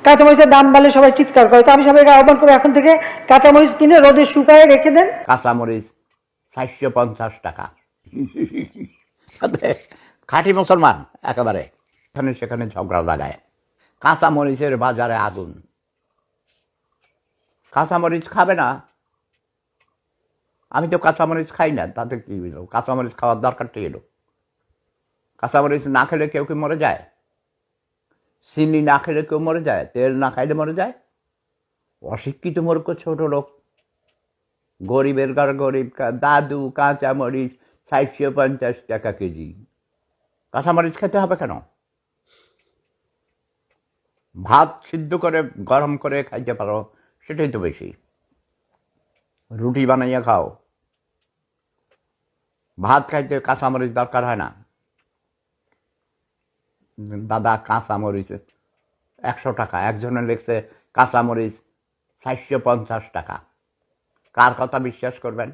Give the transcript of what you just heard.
কাঁচামরিচের দাম বাড়লে সবাই চিৎকার করে, তো আমি সবাইকে আহ্বান করে এখন থেকে কাঁচামরিচ কিনে রোদে শুকায় রেখে দেন। কাঁচামরিচ 450 টাকা। খাঁটি মুসলমান একেবারে, এখানে সেখানে ঝগড়া লাগায়। কাঁচামরিচের বাজারে আগুন। কাঁচামরিচ খাবে না, আমি তো কাঁচামরিচ খাই না, তাতে কি হলো? কাঁচামরিচ খাওয়ার দরকারটা এলো। কাঁচামরিচ না খেলে কেউ কি মরে যায়? চিনি না খেলে কেউ মরে যায়? তেল না খাইলে মরে যায়? অশিক্ষিত মূর্খ ছোট লোক, গরিবের ঘর গরিব, দাদু কাঁচামরিচ 450 টাকা কেজি। কাঁচামরিচ খেতে হবে কেন? ভাত সিদ্ধ করে গরম করে খাইতে পারো, সেটাই তো বেশি। রুটি বানাইয়া খাও, ভাত খাইতে কাঁচামরিচ দরকার হয় না। দাদা কাঁচামরিচ 100 টাকা, একজনে লিখছে কাঁচামরিচ 450 টাকা। কার কথা বিশ্বাস করবেন?